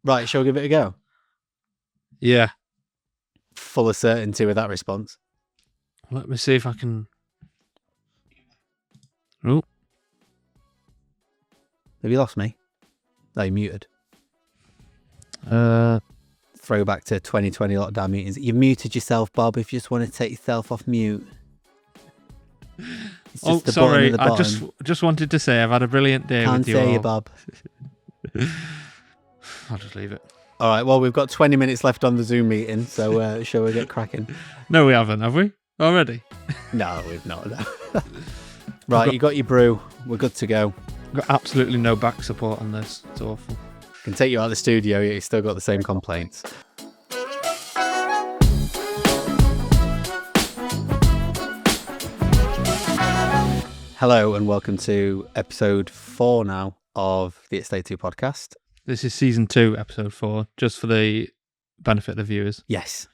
Right, shall we give it a go? Yeah. Full of certainty with that response. Let me see if I can... Oh. Have you lost me? No, you muted. Throwback to 2020 lockdown meetings. You muted yourself, Bob, if you just want to take yourself off mute. It's just the button sorry. at the I bottom. just wanted to say I've had a brilliant day Can't with you say all. you, Bob. I'll just leave it. All right, well, we've got 20 minutes left on the Zoom meeting, so shall we get cracking? No, we haven't, have we? Already? No, we've not. No. Right, you got your brew. We're good to go. I've got absolutely no back support on this. It's awful. Can take you out of the studio, yet you still got the same complaints. Hello and welcome to episode 4 now of the It's02 podcast. This is season 2, episode 4, just for the benefit of the viewers. Yes.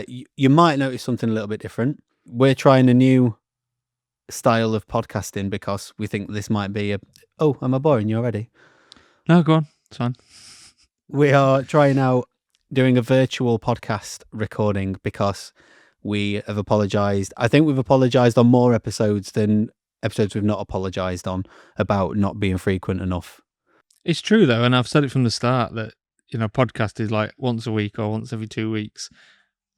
You might notice something a little bit different. We're trying a new style of podcasting because we think this might be a... Oh, am I boring you already? No, go on. It's fine. We are trying out doing a virtual podcast recording because we have apologised. I think we've apologised on more episodes than episodes we've not apologised on about not being frequent enough. It's true, though, and I've said it from the start that, you know, podcast is like once a week or once every 2 weeks,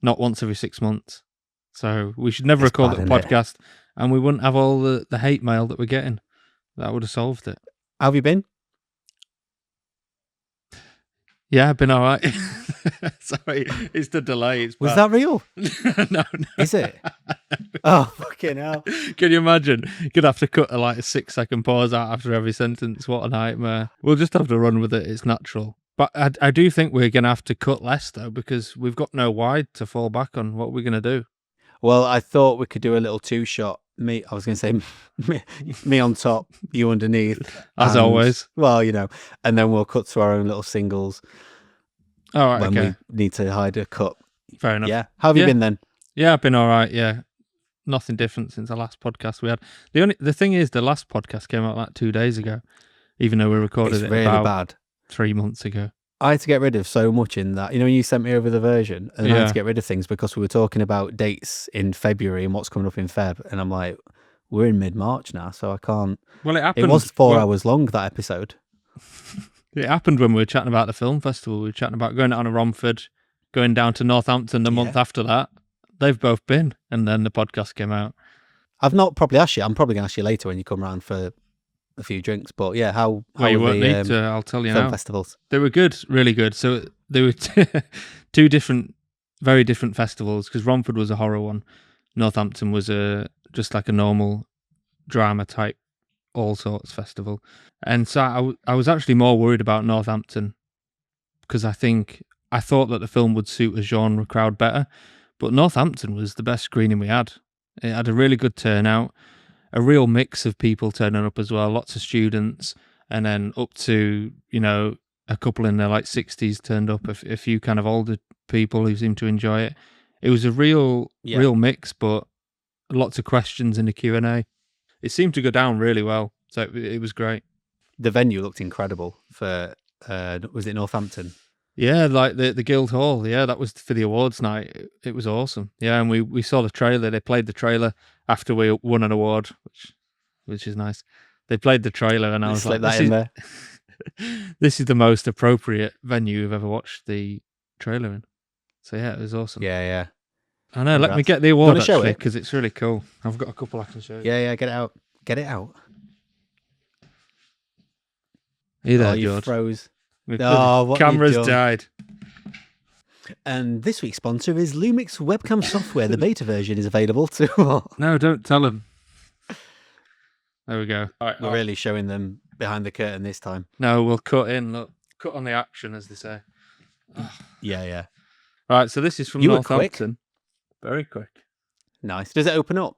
not once every 6 months. So we should never record a podcast, and we wouldn't have all the hate mail that we're getting. That would have solved it. How have you been? Yeah, I've been all right. Sorry, it's the delay. Was that real? No. Is it? Oh, fucking hell. Can you imagine? You'd have to cut a 6-second pause out after every sentence. What a nightmare. We'll just have to run with it. It's natural. But I do think we're going to have to cut less, though, because we've got no wide to fall back on. What we're going to do? Well, I thought we could do a little 2-shot. I was going to say me on top, you underneath. As always. Well, you know, and then we'll cut to our own little singles. All right, when okay. we need to hide a cut. Fair enough. Yeah. How have you been then? Yeah, I've been all right, yeah. Nothing different since the last podcast we had. The thing is, the last podcast came out 2 days ago, even though we recorded It's really bad. 3 months ago. I had to get rid of so much in that. You know, when you sent me over the version, and I had to get rid of things because we were talking about dates in February and what's coming up in Feb. And I'm like, we're in mid-March now, so I can't. Well, it happened. It was 4 hours long, that episode. It happened when we were chatting about the film festival. We were chatting about going down to Romford, going down to Northampton the month after that. They've both been, and then the podcast came out. I've not probably asked you. I'm probably going to ask you later when you come round for a few drinks. But yeah, how you were won't the need to. I'll tell you film now. festivals? They were good, really good. So they were two different, very different festivals. Because Romford was a horror one, Northampton was just like a normal drama type, all sorts festival. And so I was actually more worried about Northampton because I thought that the film would suit a genre crowd better. But Northampton was the best screening we had. It had a really good turnout, a real mix of people turning up as well, lots of students, and then up to, you know, a couple in their 60s turned up, a few kind of older people who seemed to enjoy it. It was a real mix, but lots of questions in the Q&A. It seemed to go down really well, so it was great. The venue looked incredible for, was it Northampton? Yeah, like the Guild Hall. Yeah, that was for the awards night. It was awesome. Yeah, and we saw the trailer. They played the trailer after we won an award, which is nice. They played the trailer, and I was like, this is the most appropriate venue you've ever watched the trailer in. So yeah, it was awesome. Yeah. I know. Let me get the award actually, because it's really cool. I've got a couple I can show you. Yeah, get it out. Get it out. You there, you Jord? Froze. What camera's died. And this week's sponsor is Lumix webcam software. The beta version is available to... No, don't tell them. There we go. All right, we're really showing them behind the curtain this time. No, we'll cut in. Look, cut on the action, as they say. Yeah. All right, so this is from Northampton. Very quick. Nice. Does it open up?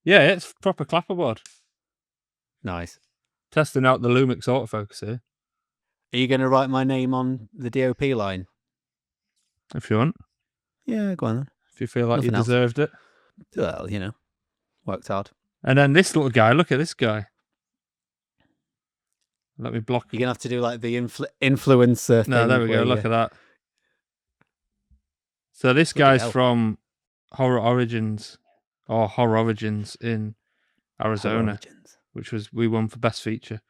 Yeah, it's proper clapperboard. Nice. Testing out the Lumix autofocus here. Are you going to write my name on the DOP line? If you want. Yeah, go on then. If you feel like you deserved it. Well, you know, worked hard. And then this little guy, look at this guy. Let me block. You're gonna have to do like the influencer thing. No, there we go. Look at that. So this guy's from Horror Origins in Arizona, which was we won for best feature.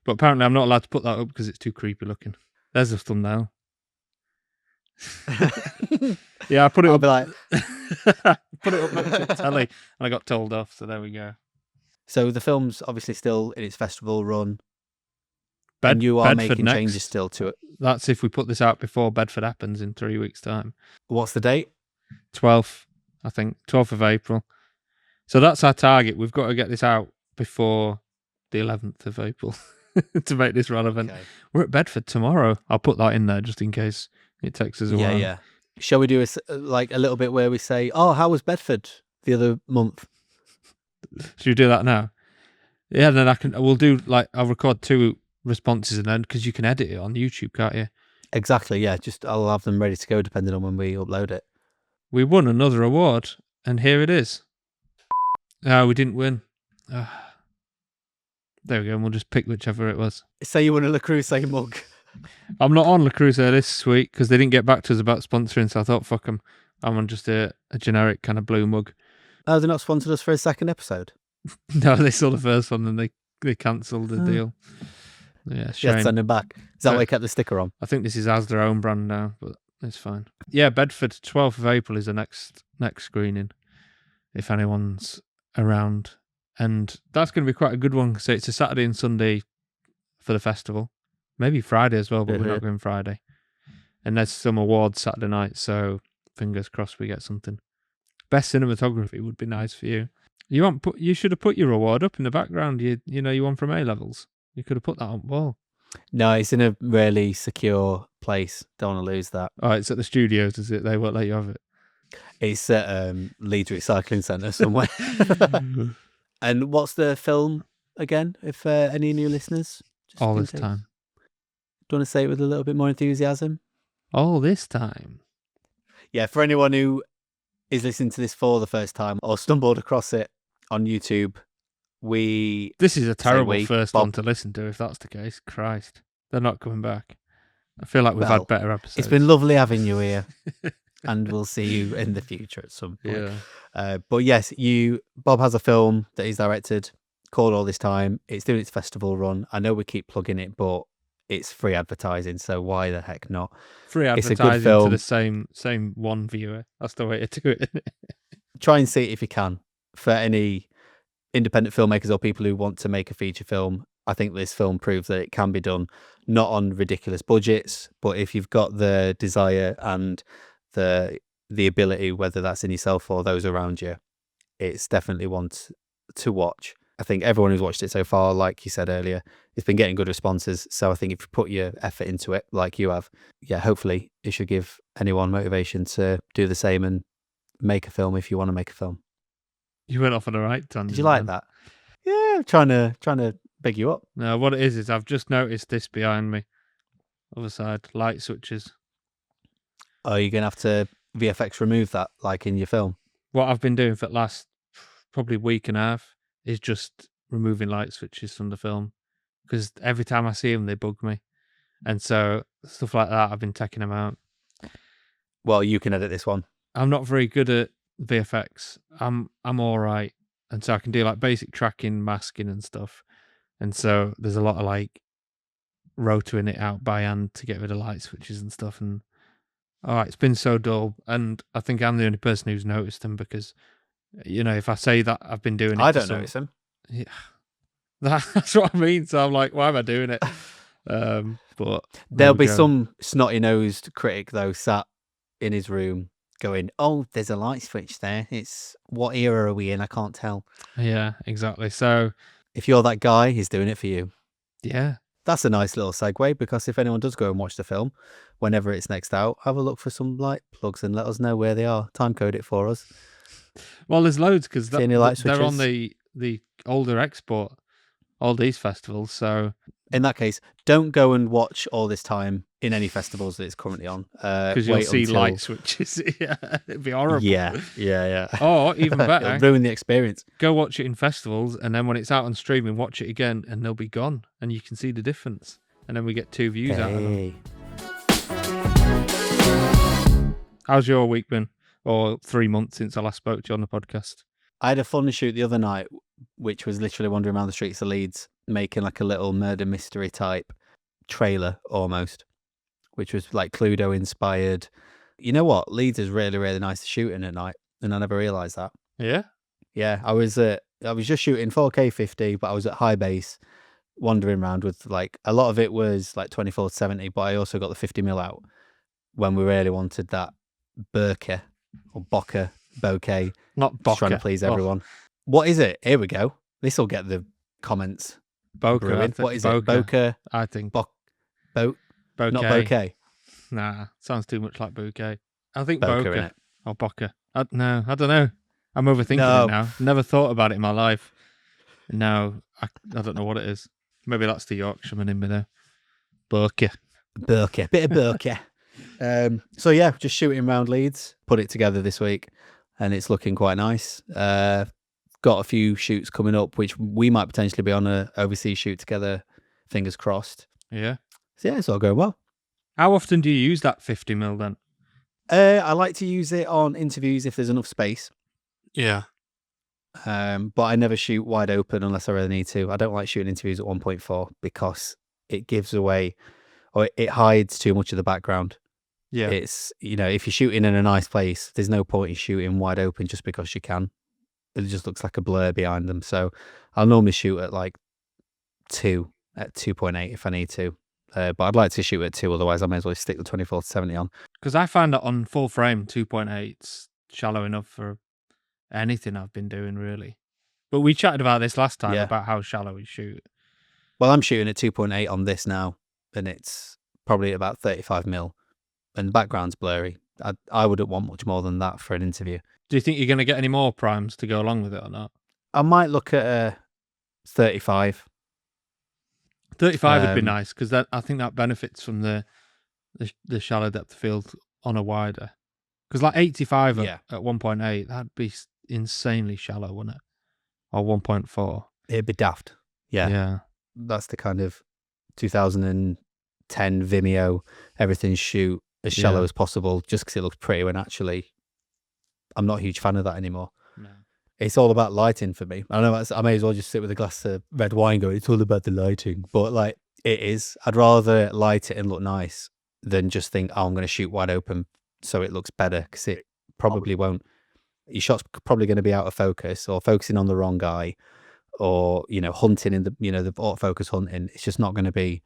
But apparently I'm not allowed to put that up because it's too creepy looking. There's a thumbnail. Yeah, I put it I'll up. be like, put it up next to the telly, and I got told off. So there we go. So the film's obviously still in its festival run, and you are Bedford making next. changes still to it. That's if we put this out before Bedford happens in 3 weeks' time. What's the date? 12th, I think. 12th of April. So that's our target. We've got to get this out before the 11th of April to make this relevant. Okay. We're at Bedford tomorrow. I'll put that in there just in case it takes us a while. Yeah. Shall we do a little bit where we say, "Oh, how was Bedford the other month?" Should we do that now? Yeah, then we'll do I'll record 2 responses and then because you can edit it on YouTube, can't you? Exactly. Yeah. I'll have them ready to go depending on when we upload it. We won another award, and here it is. No, we didn't win. There we go. And we'll just pick whichever it was. Say you won a Le Creuset mug. I'm not on Le Creuset this week because they didn't get back to us about sponsoring, so I thought, fuck them. I'm on just a generic kind of blue mug. Oh, they're not sponsored us for a second episode? No, they saw the first one and they cancelled the deal. Yeah, shame. Yeah, send them back. Is that why they kept the sticker on? I think this is as their own brand now, but it's fine. Yeah, Bedford, 12th of April is the next screening, if anyone's around. And that's going to be quite a good one. So it's a Saturday and Sunday for the festival. Maybe Friday as well, but we're not going Friday. And there's some awards Saturday night, so fingers crossed we get something. Best cinematography would be nice for you. You should have put your award up in the background. You won from A-levels. You could have put that on the wall. No, it's in a really secure place. Don't want to lose that. Oh, it's at the studios, is it? They won't let you have it. It's at Leeds Recycling Centre somewhere. And what's the film again, if any new listeners? All This Time. Do you want to say it with a little bit more enthusiasm? All This Time. Yeah, for anyone who is listening to this for the first time or stumbled across it on YouTube, this is a terrible first one to listen to if that's the case. Christ, they're not coming back. I feel like we've had better episodes. It's been lovely having you here, and we'll see you in the future at some point. Yeah. But yes, Bob has a film that he's directed called All This Time. It's doing its festival run. I know we keep plugging it, but it's free advertising, so why the heck not? Free advertising it's a good film. To the same one viewer. That's the way to do it, isn't it? Try and see it if you can. For any independent filmmakers or people who want to make a feature film, I think this film proves that it can be done, not on ridiculous budgets, but if you've got the desire and the ability, whether that's in yourself or those around you, it's definitely one to watch. I think everyone who's watched it so far, like you said earlier, it's been getting good responses. So I think if you put your effort into it, like you have, hopefully it should give anyone motivation to do the same and make a film if you want to make a film. You went off on the right tangent. Did you like that? Yeah, I'm trying to big you up. No, what it is I've just noticed this behind me. Other side, light switches. Oh, you're going to have to VFX remove that, like in your film? What I've been doing for the last probably week and a half is just removing light switches from the film. Because every time I see them, they bug me. And so, stuff like that, I've been taking them out. Well, you can edit this one. I'm not very good at VFX. I'm all right. And so I can do like basic tracking, masking and stuff. And so there's a lot of like rotoring it out by hand to get rid of light switches and stuff. And it's been so dull. And I think I'm the only person who's noticed them because, if I say that I've been doing it. I don't notice them. Yeah. That's what I mean. So I'm like, why am I doing it? But there'll be some snotty-nosed critic though sat in his room going, "Oh, there's a light switch there. It's what era are we in? I can't tell." Yeah, exactly. So if you're that guy, he's doing it for you. Yeah. That's a nice little segue because if anyone does go and watch the film, whenever it's next out, have a look for some light plugs and let us know where they are. Time code it for us. Well, there's loads because they're on the older export, all these festivals. So in that case, don't go and watch All This Time in any festivals that it's currently on. Because you'll wait see until- light switches. Yeah, it'd be horrible. Yeah. Or even better, It'll ruin the experience. go watch it in festivals, and then when it's out on streaming, watch it again, and they'll be gone, and you can see the difference. And then we get 2 views out of them. Hey. How's your week been? Or 3 months since I last spoke to you on the podcast? I had a fun shoot the other night, which was literally wandering around the streets of Leeds, making like a little murder mystery type trailer almost, which was like Cluedo inspired. You know what? Leeds is really, really nice to shoot in at night, and I never realised that. Yeah? Yeah, I was just shooting 4K 50, but I was at high base, wandering around with like a lot of it was like 24-70, but I also got the 50mm out when we really wanted that bokeh or bokeh. Not Just trying to bokeh. please Oh, everyone. What is it? Here we go. This will get the comments bokeh. brewing. What is it? Bokeh, Bokeh, I think. bokeh, Bokeh. not bokeh. Nah, sounds too much like bouquet. I think Bokeh, bokeh. innit? Or bokeh. No, I don't know. I'm overthinking No. it now. Never thought about it in my life. No, I don't know what it is. Maybe that's the Yorkshireman in me there. Bokeh. Bokeh, bit of bokeh. So yeah, just shooting around Leeds. Put it together this week, and it's looking quite nice. Got a few shoots coming up, which we might potentially be on a overseas shoot together. Fingers crossed. Yeah. So yeah, it's all going well. How often do you use that 50mm then? I like to use it on interviews if there's enough space. Yeah. But I never shoot wide open unless I really need to. I don't like shooting interviews at 1.4 because it gives away or it hides too much of the background. Yeah. It's, if you're shooting in a nice place, there's no point in shooting wide open just because you can. It just looks like a blur behind them. So I'll normally shoot at like 2.8 if I need to. But I'd like to shoot at 2, otherwise I may as well stick the 24-70 on. Because I find that on full frame, 2.8's shallow enough for anything I've been doing, really. But we chatted about this last time, Yeah. about how shallow we shoot. Well, I'm shooting at 2.8 on this now, and it's probably about 35mm, and the background's blurry. I wouldn't want much more than that for an interview. Do you think you're going to get any more primes to go along with it or not? I might look at a 35. 35 would be nice, because I think that benefits from the shallow depth of field on a wider. Because like 85 Yeah. at 1.8, that'd be insanely shallow, wouldn't it? Or 1.4. It'd be daft. Yeah. That's the kind of 2010 Vimeo, everything shoot as shallow as possible, just because it looks pretty, when actually I'm not a huge fan of that anymore. No. It's all about lighting for me. I know I may as well just sit with a glass of red wine going, it's all about the lighting. But like, it is. I'd rather light it and look nice than just think, I'm going to shoot wide open so it looks better, because it probably won't. Your shot's probably going to be out of focus, or focusing on the wrong guy, or, hunting in the autofocus hunting. It's just not going to be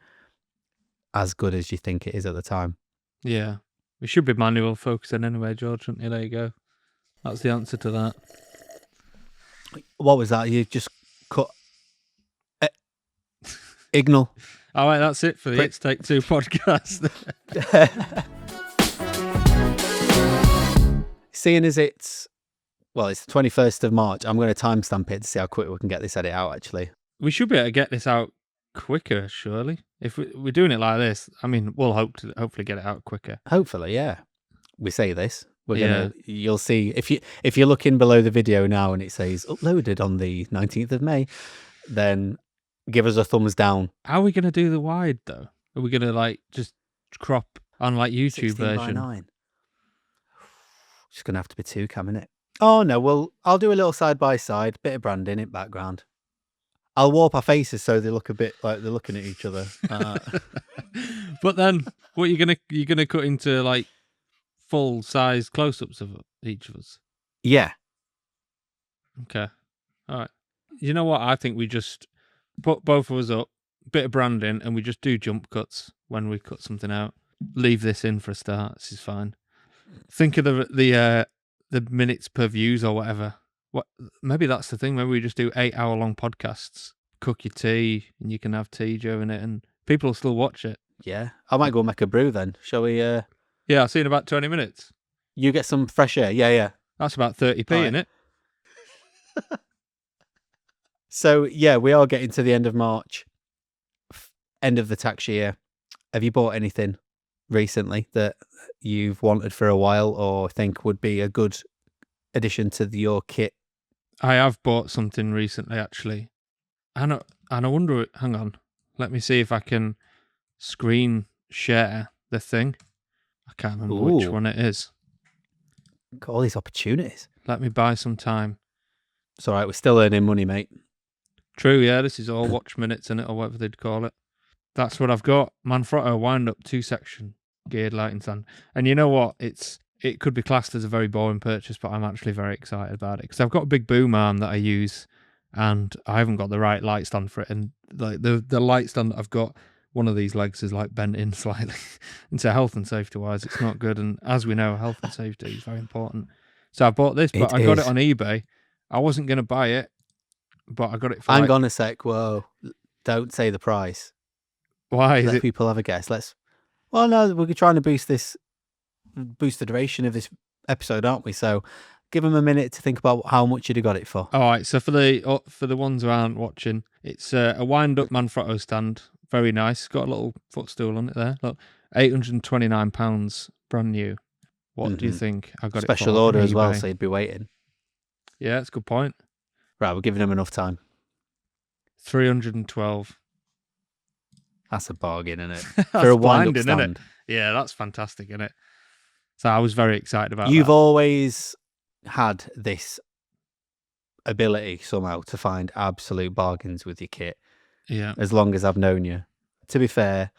as good as you think it is at the time. Yeah. We should be manual focusing anyway, George, shouldn't you? There you go. That's the answer to that. What was that? You just cut Ignal. All right, that's it for the It's Take Two podcast. Seeing as it's the 21st of March, I'm going to timestamp it to see how quick we can get this edit out, actually. We should be able to get this out quicker, surely. If we're doing it like this, I mean, we'll hopefully get it out quicker. Hopefully, yeah. We say this. You'll see if you're looking below the video now and it says uploaded on the 19th of May, then give us a thumbs down. How are we going to do the wide though? Are we going to just crop on YouTube 16:9. version? It's going to have to be 2cam, innit? Oh no, I'll do a little side by side, bit of branding in background. I'll warp our faces so they look a bit like they're looking at each other. But then, what you're gonna cut into full size close ups of each of us? Yeah. Okay. All right. You know what? I think we just put both of us up, bit of branding, and we just do jump cuts when we cut something out. Leave this in for a start. This is fine. Think of the minutes per views or whatever. Maybe that's the thing. Maybe we just do 8-hour-long podcasts. Cook your tea, and you can have tea during it, and people will still watch it. Yeah. I might go make a brew then. Shall we? Yeah, I'll see you in about 20 minutes. You get some fresh air. Yeah. That's about 30p, Right. innit? So, yeah, we are getting to the end of March, end of the tax year. Have you bought anything recently that you've wanted for a while or think would be a good addition to your kit? I have bought something recently, actually. And I wonder, hang on, let me see if I can screen share the thing. I can't remember which one it is. Got all these opportunities. Let me buy some time. It's all right. We're still earning money, mate. True, yeah. This is all watch minutes in it, or whatever they'd call it. That's what I've got. Manfrotto wind-up 2-section geared lighting stand. And you know what? It could be classed as a very boring purchase, but I'm actually very excited about it because I've got a big boom arm that I use, and I haven't got the right light stand for it. And like the light stand that I've got, one of these legs is like bent in slightly. And so health and safety wise, it's not good. And as we know, health and safety is very important. So I bought this, but I got it on eBay. I wasn't going to buy it, but I got it for Hang on a sec. Whoa. Don't say the price. Why? Let people have a guess. Well, no, we're trying to boost the duration of this episode, aren't we? So give them a minute to think about how much you'd have got it for. All right. So for the ones who aren't watching, it's a wind-up Manfrotto stand. Very nice. Got a little footstool on it there. Look, £829, brand new. What do you think I got Special it for? order as well, so you'd be waiting. Yeah, that's a good point. Right, we're giving them enough time. 312. That's a bargain, isn't it? That's for a blinding, wind-up isn't stand. it? Yeah, that's fantastic, isn't it? So I was very excited about You've that. always had this ability somehow to find absolute bargains with your kit. Yeah. As long as I've known you. To be fair,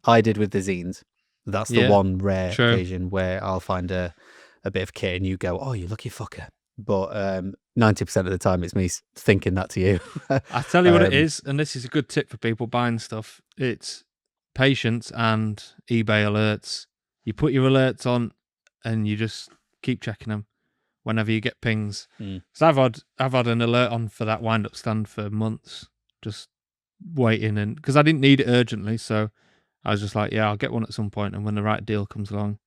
I did with the zines. That's the one rare occasion where I'll find a bit of kit and you go, oh, you lucky fucker. But 90% of the time it's me thinking that to you. I tell you what it is, and this is a good tip for people buying stuff. It's patience and eBay alerts. You put your alerts on and you just keep checking them whenever you get pings. So I've had an alert on for that wind-up stand for months, just waiting, and because I didn't need it urgently, so I was just like, yeah, I'll get one at some point, and when the right deal comes along,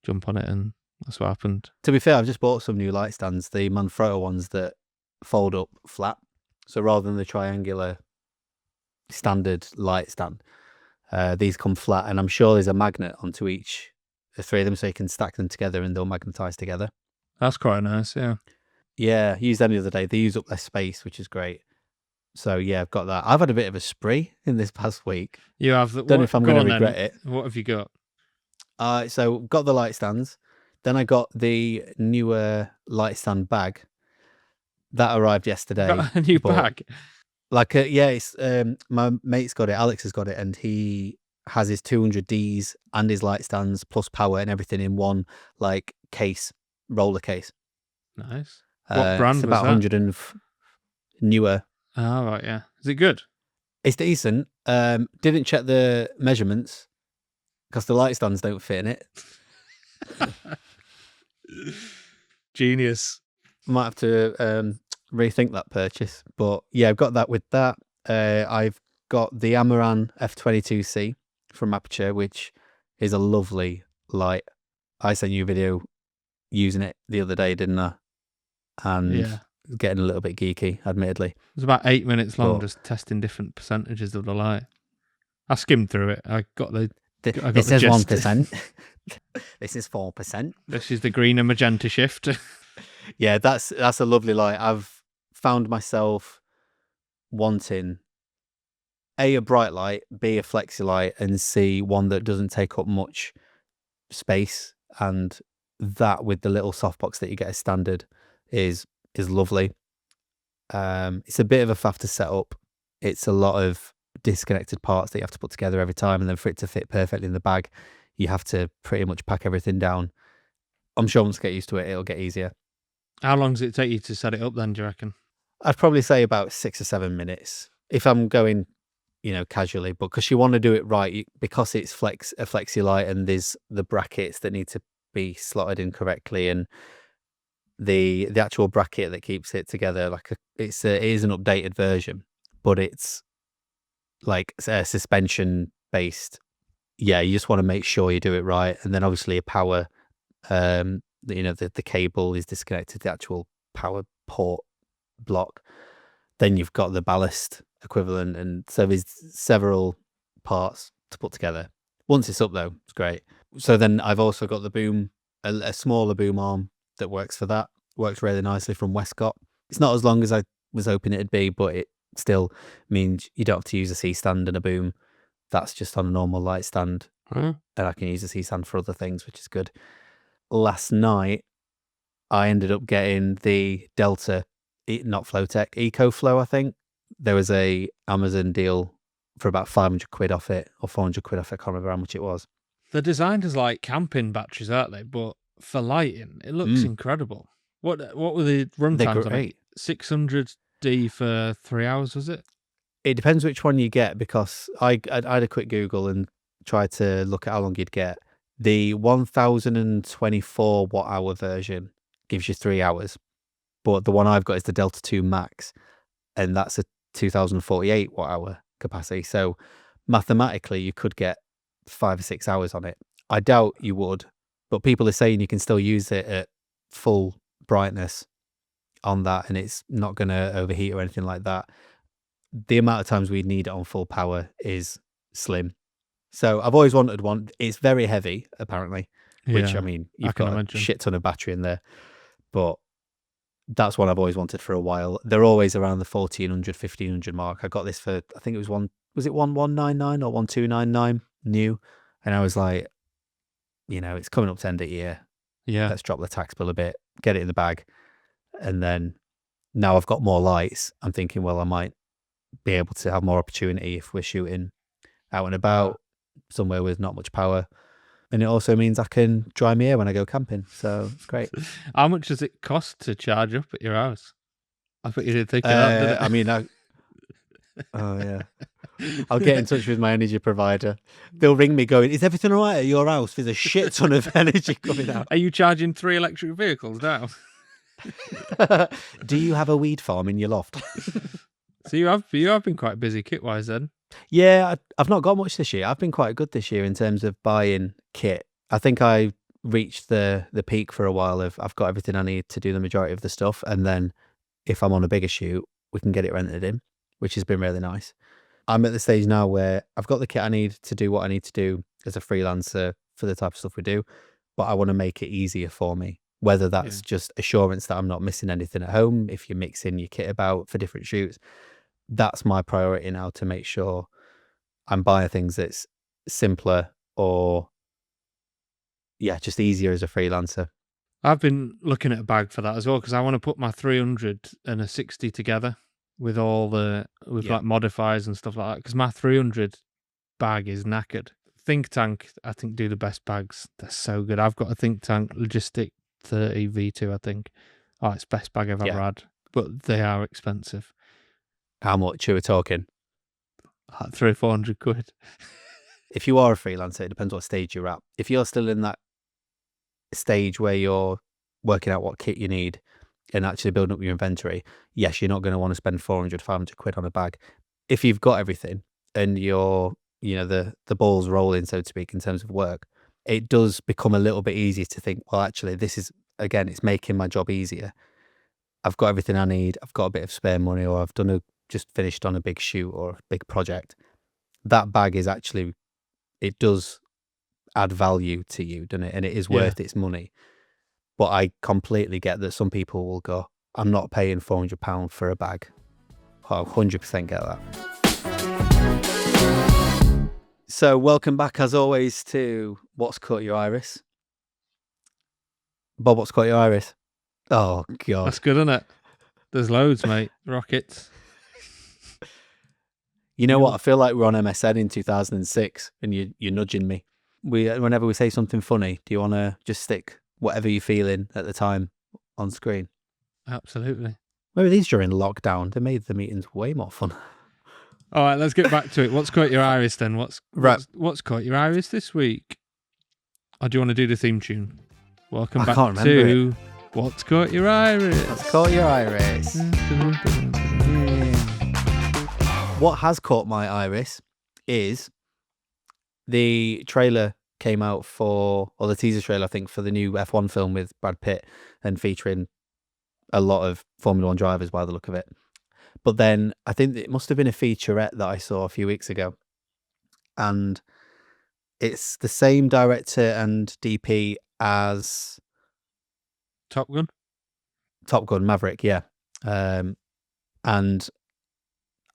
jump on it, and that's what happened. To be fair, I've just bought some new light stands, the Manfrotto ones that fold up flat. So rather than the triangular standard light stand, these come flat, and I'm sure there's a magnet onto each, the three of them, so you can stack them together and they'll magnetize together. That's quite nice, yeah. Yeah, used them the other day. They use up less space, which is great. So yeah, I've got that. I've had a bit of a spree in this past week. You have. Don't know if I'm going to regret it. What have you got? So got the light stands. Then I got the newer light stand bag that arrived yesterday. Got a new bag. Like it's my mate's got it. Alex has got it, and he has his 200Ds and his light stands plus power and everything in one like case, roller case. Nice. What brand it's about was that? 100 and newer. Oh, right, yeah. Is it good? It's decent. Didn't check the measurements because the light stands don't fit in it. Genius. Might have to rethink that purchase. But yeah, I've got that with that. I've got the Amaran F22C from Aperture, which is a lovely light. I sent you a video using it the other day, didn't I? And getting a little bit geeky, admittedly. It was about 8 minutes long, just testing different percentages of the light. I skimmed through it. I got the. This says 1%. This is 4%. This is the green and magenta shift. Yeah, that's a lovely light. I've found myself wanting A, a bright light, B, a flexi light, and C, one that doesn't take up much space. And that with the little softbox that you get as standard is lovely. It's a bit of a faff to set up. It's a lot of disconnected parts that you have to put together every time, and then for it to fit perfectly in the bag, you have to pretty much pack everything down. I'm sure once you get used to it, it'll get easier. How long does it take you to set it up then, do you reckon? I'd probably say about 6 or 7 minutes if I'm going, casually, but because you want to do it right, because it's a flexi light and there's the brackets that need to be slotted in correctly, and the actual bracket that keeps it together, it is an updated version, but it's like suspension based. Yeah, you just want to make sure you do it right, and then obviously a power. The cable is disconnected to the actual power port block. Then you've got the ballast equivalent, and so there's several parts to put together. Once it's up though, it's great. So then I've also got the boom, a smaller boom arm that works for that. Works really nicely from Westcott. It's not as long as I was hoping it'd be, but it still means you don't have to use a C-stand and a boom. That's just on a normal light stand. Huh? And I can use a C-stand for other things, which is good. Last night, I ended up getting the Delta, not Flowtech, EcoFlow, I think. There was a Amazon deal for about 500 quid off it, or 400 quid off it. I can't remember how much it was. They're designed as like camping batteries, aren't they? But for lighting, it looks incredible. What were the run They're times on it? great. 600D for 3 hours, was it? It depends which one you get, because I had a quick Google and tried to look at how long you'd get. The 1024 watt hour version gives you 3 hours, but the one I've got is the Delta 2 Max, and that's a 2048 watt hour capacity. So mathematically, you could get 5 or 6 hours on it. I doubt you would, but people are saying you can still use it at full brightness on that, and it's not going to overheat or anything like that. The amount of times we need it on full power is slim. So I've always wanted one. It's very heavy, apparently, which, Yeah, I mean, I you've can got imagine. a shit ton of battery in there, but that's one I've always wanted for a while. They're always around the 1400, 1500 mark. I got this for, I think it was 1199 or 1299 new? And I was like, it's coming up to end of year. Yeah. Let's drop the tax bill a bit, get it in the bag. And then now I've got more lights. I'm thinking, well, I might be able to have more opportunity if we're shooting out and about somewhere with not much power. And it also means I can dry my hair when I go camping. So it's great. How much does it cost to charge up at your house? I bet you didn't think of that, did it? I mean, oh yeah. I'll get in touch with my energy provider. They'll ring me going, is everything all right at your house? There's a shit ton of energy coming out. Are you charging 3 electric vehicles now? Do you have a weed farm in your loft? So you have been quite busy kit-wise then? Yeah, I've not got much this year. I've been quite good this year in terms of buying kit. I think I reached the peak for a while of I've got everything I need to do the majority of the stuff. And then if I'm on a bigger shoot, we can get it rented in, which has been really nice. I'm at the stage now where I've got the kit I need to do what I need to do as a freelancer for the type of stuff we do, but I want to make it easier for me. Whether that's just assurance that I'm not missing anything at home, if you're mixing your kit about for different shoots, that's my priority now, to make sure I'm buying things that's simpler or, just easier as a freelancer. I've been looking at a bag for that as well, because I want to put my 300 and a 60 together with all like modifiers and stuff like that, because my 300 bag is knackered. Think Tank, I think, do the best bags. They're so good. I've got a Think Tank Logistic 30 V2, I think. Oh, it's the best bag I've ever had, but they are expensive. How much are we talking? Like 300 or 400 quid. If you are a freelancer, it depends what stage you're at. If you're still in that stage where you're working out what kit you need and actually building up your inventory, yes, you're not going to want to spend 400, 500 quid on a bag. If you've got everything and you're, the ball's rolling, so to speak, in terms of work, it does become a little bit easier to think, well, actually, this is, again, it's making my job easier. I've got everything I need. I've got a bit of spare money, or I've just finished on a big shoot or a big project. That bag is actually, it does add value to you, doesn't it? And it is worth its money. But I completely get that some people will go, I'm not paying £400 for a bag. I 100% get that. So welcome back, as always, to What's Caught Your Iris. Bob, what's caught your iris? Oh, God. That's good, isn't it? There's loads, mate. Rockets. You know what? I feel like we're on MSN in 2006 and you're nudging me. Whenever we say something funny, do you want to just stick whatever you're feeling at the time on screen? Absolutely. Maybe these during lockdown, they made the meetings way more fun. All right, let's get back to it. What's caught your iris then? What's caught your iris this week? Or do you want to do the theme tune? Welcome back to What's Caught Your Iris. What's caught your iris? What has caught my iris is the trailer came out or the teaser trailer, I think, for the new F1 film with Brad Pitt and featuring a lot of Formula One drivers by the look of it. But then I think it must have been a featurette that I saw a few weeks ago. And It's the same director and DP as Top Gun. Top Gun Maverick, yeah. And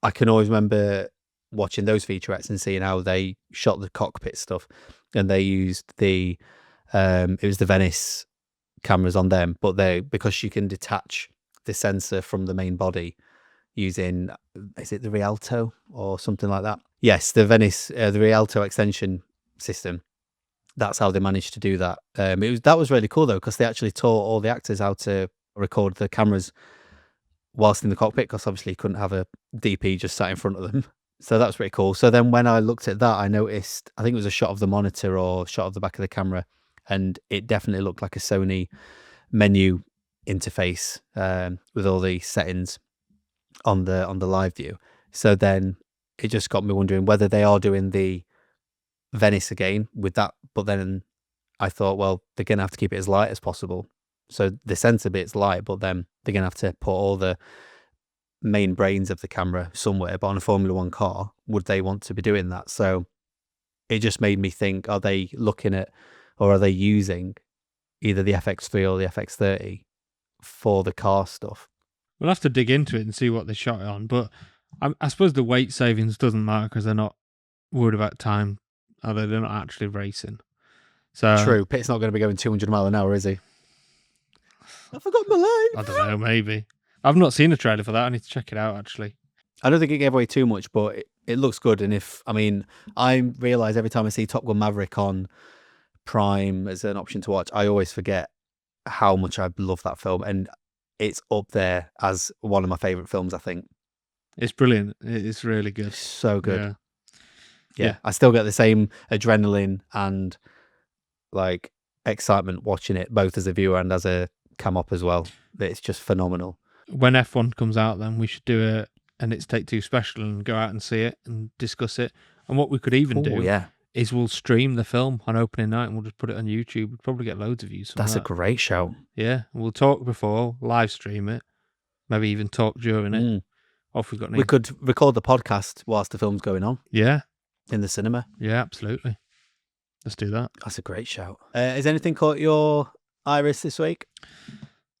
I can always remember watching those featurettes and seeing how they shot the cockpit stuff, and they used it was the Venice cameras on them, but because you can detach the sensor from the main body using, is it the Rialto or something like that? Yes, the Rialto extension system. That's how they managed to do that. That was really cool though, because they actually taught all the actors how to record the cameras whilst in the cockpit, because obviously you couldn't have a DP just sat in front of them. So that's pretty cool. So then when I looked at that, I noticed, I think it was a shot of the monitor or shot of the back of the camera, and it definitely looked like a Sony menu interface with all the settings on the live view. So then it just got me wondering whether they are doing the Venice again with that, but then I thought, well, they're going to have to keep it as light as possible. So the sensor bit's light, but then they're going to have to put all the main brains of the camera somewhere. But on a Formula One car, would they want to be doing that? So it just made me think, are they looking at, or are they using either the FX3 or the FX30 for the car stuff? We'll have to dig into it and see what they shot it on. But I suppose the weight savings doesn't matter because they're not worried about time, although they're not actually racing. So True. Pitt's not going to be going 200 mile an hour, is he? I forgot my life. I don't know, maybe. I've not seen a trailer for that. I need to check it out, actually. I don't think it gave away too much, but it looks good. And I realise every time I see Top Gun Maverick on Prime as an option to watch, I always forget how much I love that film. And it's up there as one of my favourite films, I think. It's brilliant. It's really good. So good. Yeah. I still get the same adrenaline and like excitement watching it, both as a viewer and as a cam op as well. It's just phenomenal. When F1 comes out, then we should do an It's Take Two special and go out and see it and discuss it. And what we could even do is we'll stream the film on opening night and we'll just put it on YouTube. We'll probably get loads of views from That's that. a great show. Yeah, we'll talk before, live stream it, maybe even talk during it. Or if we've got any... We could record the podcast whilst the film's going on. Yeah. In the cinema. Yeah, absolutely. Let's do that. That's a great shout. Has anything caught your iris this week?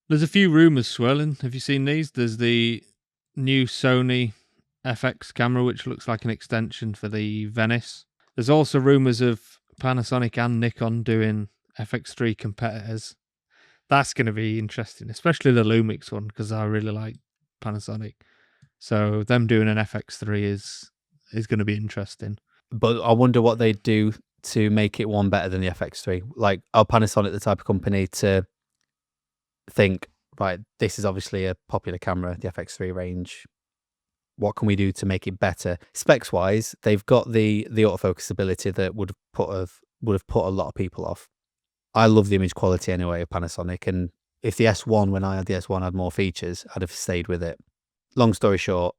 There's a few rumours swirling. Have you seen these? There's the new Sony FX camera, which looks like an extension for the Venice. There's also rumours of Panasonic and Nikon doing FX3 competitors. That's going to be interesting, especially the Lumix one, because I really like Panasonic. So them doing an FX3 is going to be interesting. But I wonder what they'd do to make it one better than the FX3. Like, are Panasonic the type of company to think, right, this is obviously a popular camera, the FX3 range. What can we do to make it better? Specs wise, they've got the autofocus ability that would have put a lot of people off. I love the image quality anyway of Panasonic, and if the S1, when I had the S1, had more features, I'd have stayed with it. Long story short,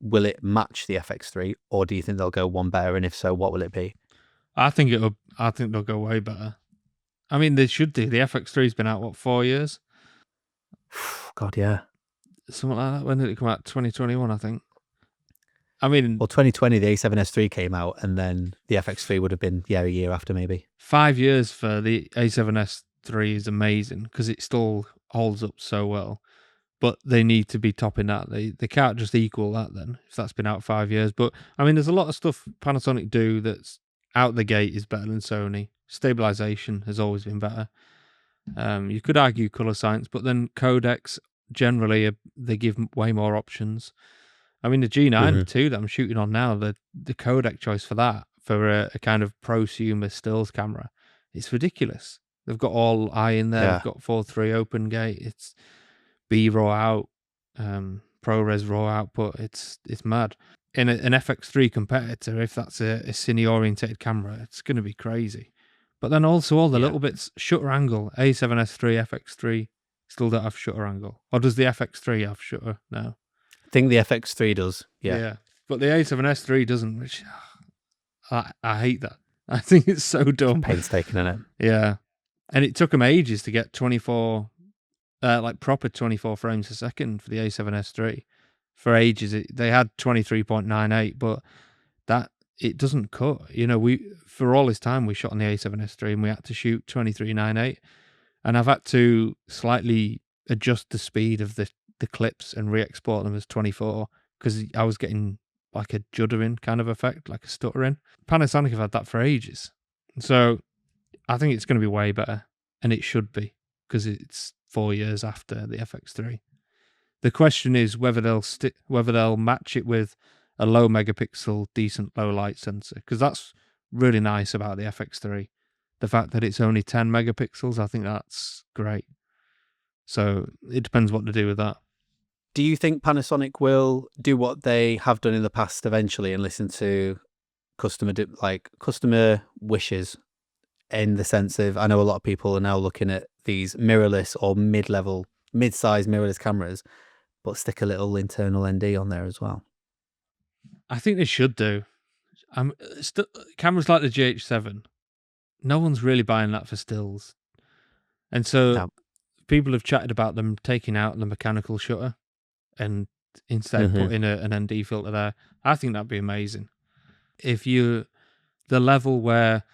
will it match the FX3, or do you think they'll go one better? And if so, what will it be? I think they'll go way better. I mean, they should do. The FX3's been out 4 years? God, yeah. Something like that. When did it come out? 2021, I think. I mean... Well, 2020, the A7S3 came out, and then the FX3 would have been, a year after maybe. 5 years for the A7S3 is amazing, because it still holds up so well. But they need to be topping that. They can't just equal that then, if that's been out 5 years. But, I mean, there's a lot of stuff Panasonic do that's out the gate is better than Sony. Stabilization has always been better. You could argue color science, but then codecs generally they give way more options. I mean, the G9 too that I'm shooting on now, the codec choice for that, for a kind of prosumer stills camera, it's ridiculous. They've got all I in there. They've got 4.3 open gate. It's B raw out, ProRes raw output. It's mad. In an FX3 competitor, if that's a cine orientated camera, it's going to be crazy. But then also all the little bits, shutter angle, A7S3, FX3 still don't have shutter angle. Or does the FX3 have shutter now? I think the FX3 does, yeah. But the A7S3 doesn't, which I hate that. I think it's so dumb. It's painstaking, isn't it? Yeah. And it took them ages to get 24, proper 24 frames a second for the A7S3. For ages, they had 23.98, but it doesn't cut. You know, for all this time we shot on the A7S3 and we had to shoot 23:9:8, and I've had to slightly adjust the speed of the clips and re-export them as 24 because I was getting like a juddering kind of effect, like a stuttering. Panasonic have had that for ages, so I think it's going to be way better, and it should be because it's 4 years after the FX3. The question is whether they'll match it with a low megapixel, decent low light sensor, because that's really nice about the FX3. The fact that it's only 10 megapixels, I think that's great. So it depends what to do with that. Do you think Panasonic will do what they have done in the past eventually and listen to customer wishes, in the sense of, I know a lot of people are now looking at these mirrorless or mid-size mirrorless cameras, but stick a little internal ND on there as well? I think they should do. Cameras like the GH7, no one's really buying that for stills. And so No. people have chatted about them taking out the mechanical shutter and instead putting an ND filter there. I think that'd be amazing. If you're the level where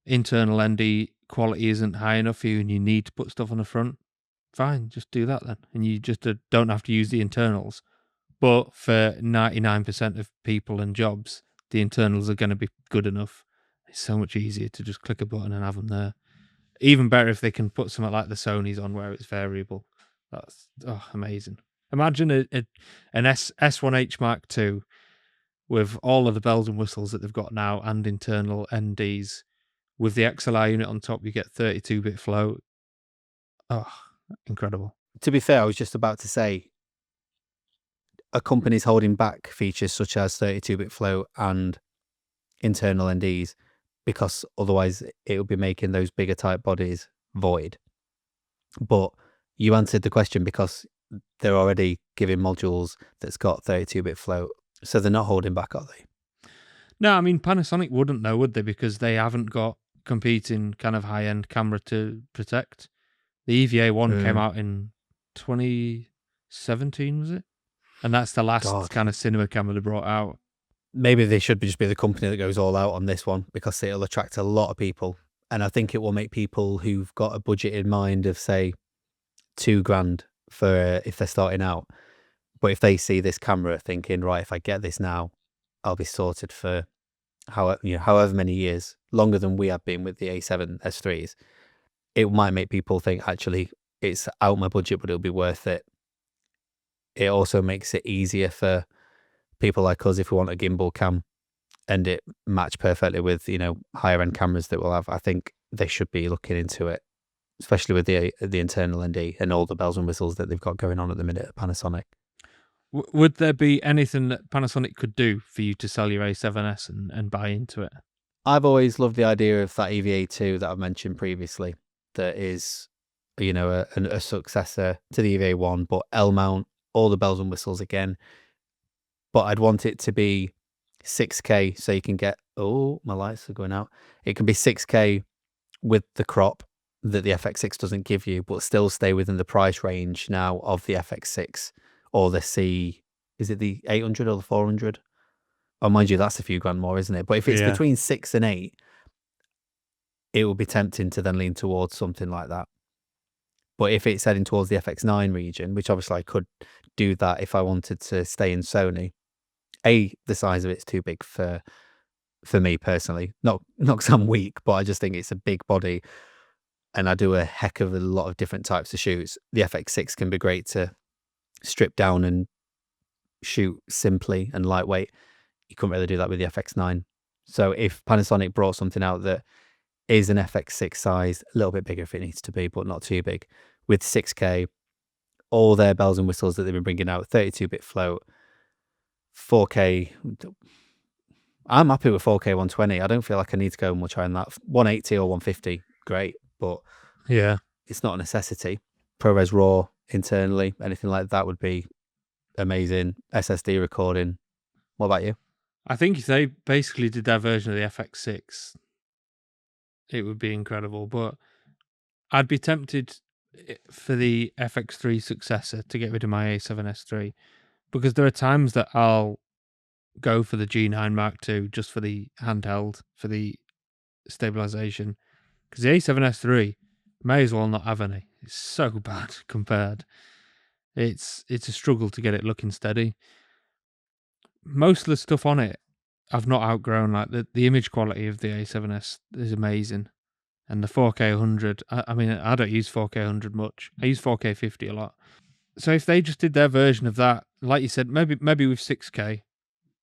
internal ND quality isn't high enough for you and you need to put stuff on the front, fine, just do that then. And you just don't have to use the internals. But for 99% of people and jobs, the internals are going to be good enough. It's so much easier to just click a button and have them there. Even better if they can put something like the Sony's on where it's variable. That's amazing. Imagine an S1H Mark II with all of the bells and whistles that they've got now and internal NDs. With the XLR unit on top, you get 32-bit float. Oh, incredible. To be fair, I was just about to say, a company's holding back features such as 32-bit float and internal NDs because otherwise it would be making those bigger type bodies void. But you answered the question because they're already giving modules that's got 32-bit float, so they're not holding back, are they? No, I mean, Panasonic wouldn't know, would they? Because they haven't got competing kind of high-end camera to protect. The EVA-1 came out in 2017, was it? And that's the last kind of cinema camera they brought out. Maybe they should just be the company that goes all out on this one because it'll attract a lot of people. And I think it will make people who've got a budget in mind of, say, $2,000 for if they're starting out. But if they see this camera thinking, right, if I get this now, I'll be sorted for however many years, longer than we have been with the A7 S3s, it might make people think, actually, it's out my budget, but it'll be worth it. It also makes it easier for people like us if we want a gimbal cam and it match perfectly with, higher end cameras that we'll have. I think they should be looking into it, especially with the internal ND and all the bells and whistles that they've got going on at the minute at Panasonic. Would there be anything that Panasonic could do for you to sell your A7S and buy into it? I've always loved the idea of that EVA2 that I've mentioned previously, that is, a successor to the EVA1, but L-mount, all the bells and whistles again. But I'd want it to be 6K, so you can get, my lights are going out. It can be 6K with the crop that the FX6 doesn't give you, but still stay within the price range now of the FX6 or the C. Is it the 800 or the 400? Oh, mind you, that's a few grand more, isn't it? But if it's between 6 and 8, it would be tempting to then lean towards something like that. But if it's heading towards the FX9 region, which obviously I could do that if I wanted to stay in Sony, the size of it's too big for me personally. Not because I'm weak, but I just think it's a big body and I do a heck of a lot of different types of shoots. The FX6 can be great to strip down and shoot simply and lightweight. You couldn't really do that with the FX9. So if Panasonic brought something out that is an FX6 size, a little bit bigger if it needs to be, but not too big, with 6K, all their bells and whistles that they've been bringing out, 32-bit float, 4K. I'm happy with 4K 120. I don't feel like I need to go much higher than that. 180 or 150, great, but it's not a necessity. ProRes RAW internally, anything like that would be amazing. SSD recording. What about you? I think if they basically did their version of the FX6, it would be incredible. But I'd be tempted for the FX3 successor to get rid of my A7S3 because there are times that I'll go for the G9 Mark II just for the handheld, for the stabilization. Because the A7S III may as well not have any. It's so bad compared. It's a struggle to get it looking steady. Most of the stuff on it I've not outgrown. Like the image quality of the A7S is amazing. And the 4K 100, I mean, I don't use 4K 100 much. I use 4K 50 a lot. So if they just did their version of that, like you said, maybe with 6K,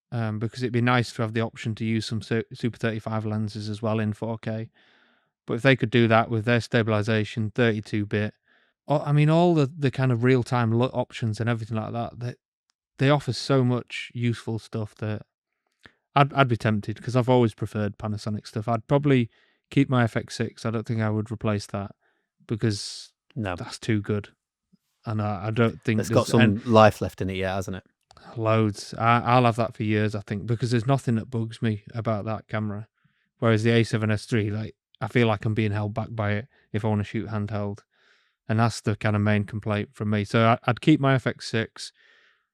because it'd be nice to have the option to use some Super 35 lenses as well in 4K. But if they could do that with their stabilization, 32-bit, I mean, all the kind of real-time options and everything like that, they offer so much useful stuff that I'd be tempted, because I've always preferred Panasonic stuff. I'd probably keep my FX6. I don't think I would replace that, because that's too good. And I don't think it's got some life left in it yet, hasn't it? Loads. I'll have that for years, I think, because there's nothing that bugs me about that camera. Whereas the A7S III, like, I feel like I'm being held back by it if I want to shoot handheld. And that's the kind of main complaint from me. So I'd keep my FX6,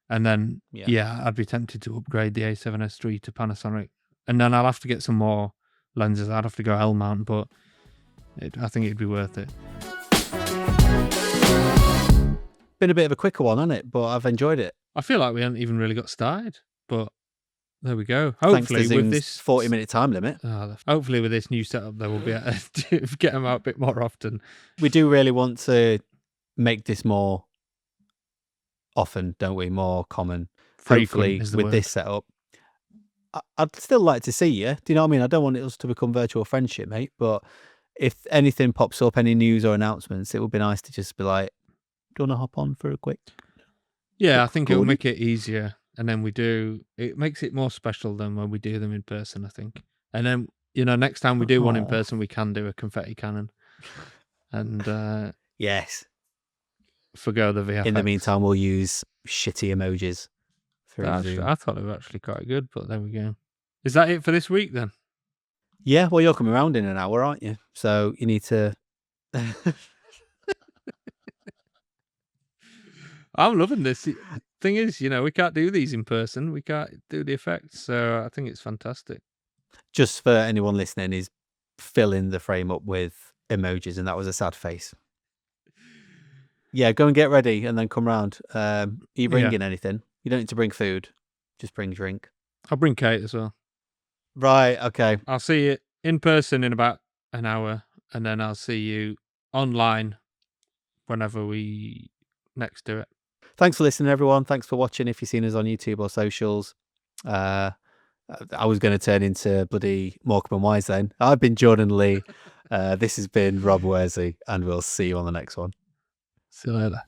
and then, I'd be tempted to upgrade the A7S III to Panasonic. And then I'll have to get some more lenses. I'd have to go L mount, but I think it'd be worth it. Been a bit of a quicker one, hasn't it? But I've enjoyed it. I feel like we haven't even really got started, but there we go. Hopefully with this 40-minute time limit. Hopefully with this new setup, they will be able to get them out a bit more often. We do really want to make this more often, don't we? More common. Hopefully with this setup. I'd still like to see you. Do you know what I mean? I don't want us to become virtual friendship, mate. But if anything pops up, any news or announcements, it would be nice to just be like, do you want to hop on for a quick? Yeah, I think it'll make it easier. And then it makes it more special than when we do them in person, I think. And then, next time we do one in person, we can do a confetti cannon. And yes. Forgo the VFX. In the meantime, we'll use shitty emojis. I thought they were actually quite good, but there we go. Is that it for this week then? Yeah, well, you're coming around in an hour, aren't you? So you need to... I'm loving this. Thing is, we can't do these in person. We can't do the effects. So I think it's fantastic. Just for anyone listening, is filling the frame up with emojis, and that was a sad face. Yeah, go and get ready and then come round. Are you bringing anything? You don't need to bring food. Just bring drink. I'll bring Kate as well. Right, okay. I'll see you in person in about an hour, and then I'll see you online whenever we next do it. Thanks for listening, everyone. Thanks for watching. If you've seen us on YouTube or socials, I was going to turn into bloody Morecambe and Wise then. I've been Jordan Lee. This has been Rob Worsley, and we'll see you on the next one. See you later.